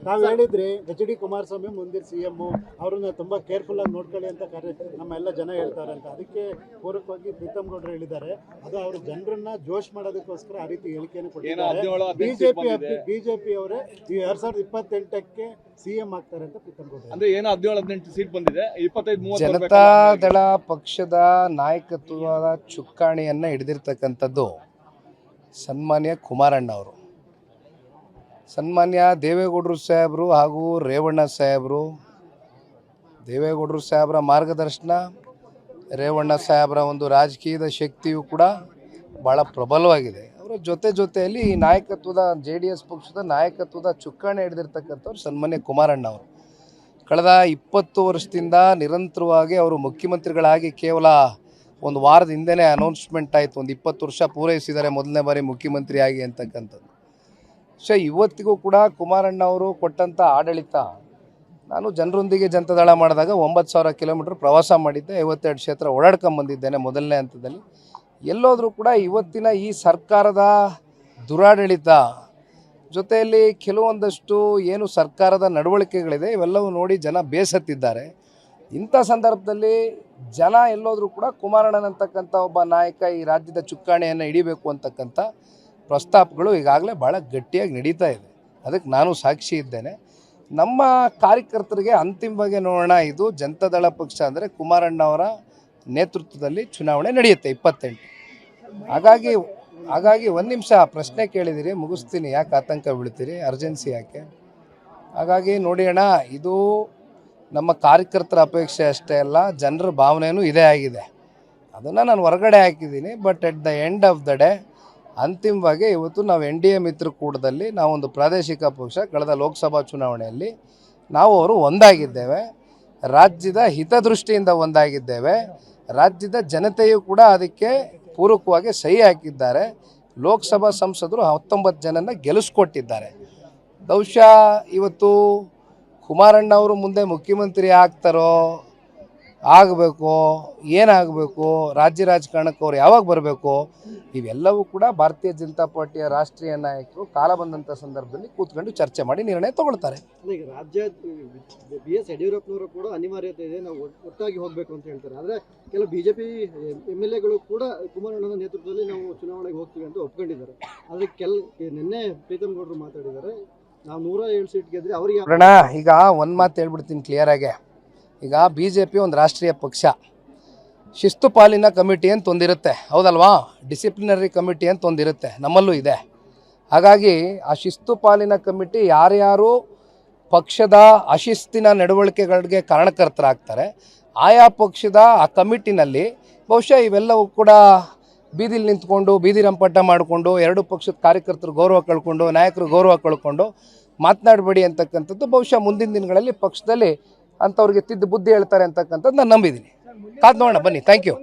ನಾವು ಹೇಳಿದ್ರಿ HD ಕುಮಾರಸ್ವಾಮಿ ಮುಂದಿನ CM ಅವ್ರನ್ನ ತುಂಬಾ ಕೇರ್ಫುಲ್ ಆಗಿ ನೋಡ್ಕೊಳ್ಳಿ ಅಂತ ನಮ್ಮೆಲ್ಲ ಜನ ಹೇಳ್ತಾರೆ ಅಂತ. ಅದಕ್ಕೆ ಪೂರಕವಾಗಿ ಪ್ರೀತಮ್ ಗೌಡ್ರು ಹೇಳಿದ್ದಾರೆ. ಅದು ಅವರು ಜನರನ್ನ ಜೋಶ್ ಮಾಡೋದಕ್ಕೋಸ್ಕರ ಆ ರೀತಿ ಹೇಳಿಕೆಯನ್ನು ಕೊಟ್ಟಿದ್ದಾರೆ. ಬಿಜೆಪಿ ಅವರೇ 2028ಕ್ಕೆ CM ಆಗ್ತಾರೆ ಅಂತ ಪ್ರೀತಮ್ ಗೌಡ್ರು. ಅಂದ್ರೆ ಏನು 17-18 ಸೀಟ್ ಬಂದಿದೆ, 25-30 ಜನತಾದಳ ಪಕ್ಷದ ನಾಯಕತ್ವದ ಚುಕ್ಕಾಣಿಯನ್ನ ಹಿಡಿದಿರ್ತಕ್ಕಂಥದ್ದು ಸನ್ಮಾನ್ಯ ಕುಮಾರಣ್ಣ ಅವರು. ಸನ್ಮಾನ್ಯ ದೇವೇಗೌಡರು ಸಾಹೇಬರು ಹಾಗೂ ರೇವಣ್ಣ ಸಾಹೇಬರು, ದೇವೇಗೌಡರು ಸಾಹೇಬರ ಮಾರ್ಗದರ್ಶನ, ರೇವಣ್ಣ ಸಾಹೇಬರ ಒಂದು ರಾಜಕೀಯದ ಶಕ್ತಿಯು ಕೂಡ ಭಾಳ ಪ್ರಬಲವಾಗಿದೆ. ಅವರ ಜೊತೆಯಲ್ಲಿ ಈ ನಾಯಕತ್ವದ JDS ಪಕ್ಷದ ನಾಯಕತ್ವದ ಚುಕ್ಕಾಣಿ ಹಿಡಿದಿರ್ತಕ್ಕಂಥವ್ರು ಸನ್ಮಾನ್ಯ ಕುಮಾರಣ್ಣ ಅವರು. ಕಳೆದ 20 ವರ್ಷದಿಂದ ನಿರಂತರವಾಗಿ ಅವರು ಮುಖ್ಯಮಂತ್ರಿಗಳಾಗಿ ಕೇವಲ ಒಂದು ವಾರದ ಹಿಂದೆನೇ ಅನೌನ್ಸ್ಮೆಂಟ್ ಆಯಿತು, ಒಂದು 20 ವರ್ಷ ಪೂರೈಸಿದ್ದಾರೆ ಮೊದಲನೇ ಬಾರಿ ಮುಖ್ಯಮಂತ್ರಿ ಆಗಿ ಅಂತಕ್ಕಂಥದ್ದು. ಇವತ್ತಿಗೂ ಕೂಡ ಕುಮಾರಣ್ಣ ಅವರು ಕೊಟ್ಟಂಥ ಆಡಳಿತ, ನಾನು ಜನರೊಂದಿಗೆ ಜನತಾದಳ ಮಾಡಿದಾಗ 9,000 ಕಿಲೋಮೀಟರ್ ಪ್ರವಾಸ ಮಾಡಿದ್ದೆ, 52 ಕ್ಷೇತ್ರ ಓಡಾಡ್ಕೊಂಬಂದಿದ್ದೇನೆ ಮೊದಲನೇ ಹಂತದಲ್ಲಿ. ಎಲ್ಲೋದ್ರೂ ಕೂಡ ಇವತ್ತಿನ ಈ ಸರ್ಕಾರದ ದುರಾಡಳಿತ ಜೊತೆಯಲ್ಲಿ ಕೆಲವೊಂದಷ್ಟು ಏನು ಸರ್ಕಾರದ ನಡವಳಿಕೆಗಳಿದೆ ಇವೆಲ್ಲವೂ ನೋಡಿ ಜನ ಬೇಸತ್ತಿದ್ದಾರೆ. ಇಂಥ ಸಂದರ್ಭದಲ್ಲಿ ಜನ ಎಲ್ಲೋದ್ರೂ ಕೂಡ ಕುಮಾರಣ್ಣನಂತಕ್ಕಂಥ ಒಬ್ಬ ನಾಯಕ ಈ ರಾಜ್ಯದ ಚುಕ್ಕಾಣಿಯನ್ನು ಹಿಡಿಬೇಕು ಅಂತಕ್ಕಂಥ ಪ್ರಸ್ತಾಪಗಳು ಈಗಾಗಲೇ ಭಾಳ ಗಟ್ಟಿಯಾಗಿ ನಡೀತಾ ಇದೆ. ಅದಕ್ಕೆ ನಾನು ಸಾಕ್ಷಿ ಇದ್ದೇನೆ. ನಮ್ಮ ಕಾರ್ಯಕರ್ತರಿಗೆ ಅಂತಿಮವಾಗಿ ನೋಡೋಣ, ಇದು ಜನತಾದಳ ಪಕ್ಷ ಅಂದರೆ ಕುಮಾರಣ್ಣ ಅವರ ನೇತೃತ್ವದಲ್ಲಿ ಚುನಾವಣೆ ನಡೆಯುತ್ತೆ 28. ಹಾಗಾಗಿ ಒಂದು ನಿಮಿಷ ಪ್ರಶ್ನೆ ಕೇಳಿದಿರಿ, ಮುಗಿಸ್ತೀನಿ, ಯಾಕೆ ಆತಂಕ ಬೀಳ್ತೀರಿ, ಅರ್ಜೆನ್ಸಿ ಯಾಕೆ? ಹಾಗಾಗಿ ನೋಡಿ ಅಣ್ಣ, ಇದು ನಮ್ಮ ಕಾರ್ಯಕರ್ತರ ಅಪೇಕ್ಷೆ ಅಷ್ಟೇ ಅಲ್ಲ, ಜನರ ಭಾವನೆಯೂ ಇದೇ ಆಗಿದೆ. ಅದನ್ನು ನಾನು ಹೊರಗಡೆ ಹಾಕಿದ್ದೀನಿ. But at the end of the day ಅಂತಿಮವಾಗಿ ಇವತ್ತು ನಾವು NDA ಮಿತ್ರಕೂಟದಲ್ಲಿ ನಾವೊಂದು ಪ್ರಾದೇಶಿಕ ಪಕ್ಷ, ಕಳೆದ ಲೋಕಸಭಾ ಚುನಾವಣೆಯಲ್ಲಿ ನಾವು ಅವರು ಒಂದಾಗಿದ್ದೇವೆ, ರಾಜ್ಯದ ಹಿತದೃಷ್ಟಿಯಿಂದ ಒಂದಾಗಿದ್ದೇವೆ. ರಾಜ್ಯದ ಜನತೆಯೂ ಕೂಡ ಅದಕ್ಕೆ ಪೂರಕವಾಗಿ ಸಹಿ ಹಾಕಿದ್ದಾರೆ. ಲೋಕಸಭಾ ಸಂಸದರು 19 ಜನನ ಗೆಲ್ಲಿಸ್ಕೊಟ್ಟಿದ್ದಾರೆ. ಬಹುಶಃ ಇವತ್ತು ಕುಮಾರಣ್ಣ ಅವರು ಮುಂದೆ ಮುಖ್ಯಮಂತ್ರಿ ಆಗ್ತಾರೋ, ಆಗಬೇಕು, ಏನಾಗಬೇಕು, ರಾಜ್ಯ ರಾಜಕಾರಣಕ್ಕೆ ಅವ್ರು ಯಾವಾಗ ಬರಬೇಕು, ಇವೆಲ್ಲವೂ ಕೂಡ ಭಾರತೀಯ ಜನತಾ ಪಾರ್ಟಿಯ ರಾಷ್ಟ್ರೀಯ ನಾಯಕರು ಕಾಲ ಬಂದಂಥ ಸಂದರ್ಭದಲ್ಲಿ ಕೂತ್ಕೊಂಡು ಚರ್ಚೆ ಮಾಡಿ ನಿರ್ಣಯ ತಗೊಳ್ತಾರೆ. ಈಗ ರಾಜ್ಯ BS ಯಡಿಯೂರಪ್ಪನವರು ಕೂಡ ಅನಿವಾರ್ಯತೆ ಇದೆ, ನಾವು ಒಟ್ಟಾಗಿ ಹೋಗಬೇಕು ಅಂತ ಹೇಳ್ತಾರೆ. ಆದರೆ ಕೆಲವು BJP MLAಗಳು ಕೂಡ ಕುಮಾರಣ್ಣನ ನೇತೃತ್ವದಲ್ಲಿ ನಾವು ಚುನಾವಣೆಗೆ ಹೋಗ್ತೀವಿ ಅಂತ ಒಪ್ಕೊಂಡಿದ್ದಾರೆ. ಆದರೆ ನಿನ್ನೆ ಪ್ರೀತಮ್ ಗೌಡ್ರು ಮಾತಾಡಿದ್ದಾರೆ, ನಾವು 107 ಸೀಟ್ ಗೆದ್ರೆ ಅವರಿಗೆ. ಈಗ ಒಂದು ಮಾತು ಹೇಳ್ಬಿಡ್ತೀನಿ ಕ್ಲಿಯರ್ ಆಗಿ. ಈಗ BJP ಒಂದು ರಾಷ್ಟ್ರೀಯ ಪಕ್ಷ, ಶಿಸ್ತು ಪಾಲಿನ ಕಮಿಟಿ ಅಂತ ಒಂದಿರುತ್ತೆ, ಹೌದಲ್ವಾ? ಡಿಸಿಪ್ಲಿನರಿ ಕಮಿಟಿ ಅಂತ ಒಂದಿರುತ್ತೆ, ನಮ್ಮಲ್ಲೂ ಇದೆ. ಹಾಗಾಗಿ ಆ ಶಿಸ್ತು ಪಾಲಿನ ಕಮಿಟಿ ಯಾರ್ಯಾರು ಪಕ್ಷದ ಅಶಿಸ್ತಿನ ನಡವಳಿಕೆಗಳಿಗೆ ಕಾರಣಕರ್ತರಾಗ್ತಾರೆ, ಆಯಾ ಪಕ್ಷದ ಆ ಕಮಿಟಿನಲ್ಲಿ ಬಹುಶಃ ಇವೆಲ್ಲವೂ ಕೂಡ ಬೀದಿಲಿ ನಿಂತ್ಕೊಂಡು ಬೀದಿ ರಂಪಾಟ ಮಾಡಿಕೊಂಡು ಎರಡು ಪಕ್ಷದ ಕಾರ್ಯಕರ್ತರು ಗೌರವ ಕಳ್ಕೊಂಡು ನಾಯಕರು ಗೌರವ ಕಳ್ಕೊಂಡು ಮಾತನಾಡಬೇಡಿ ಅಂತಕ್ಕಂಥದ್ದು ಬಹುಶಃ ಮುಂದಿನ ದಿನಗಳಲ್ಲಿ ಪಕ್ಷದಲ್ಲಿ ಅಂಥವ್ರಿಗೆ ತಿದ್ದು ಬುದ್ಧಿ ಹೇಳ್ತಾರೆ ಅಂತಕ್ಕಂಥದ್ದು ನಾನು ನಂಬಿದ್ದೀನಿ. ಕಾದ್ ನೋಡೋಣ, ಬನ್ನಿ. Thank you.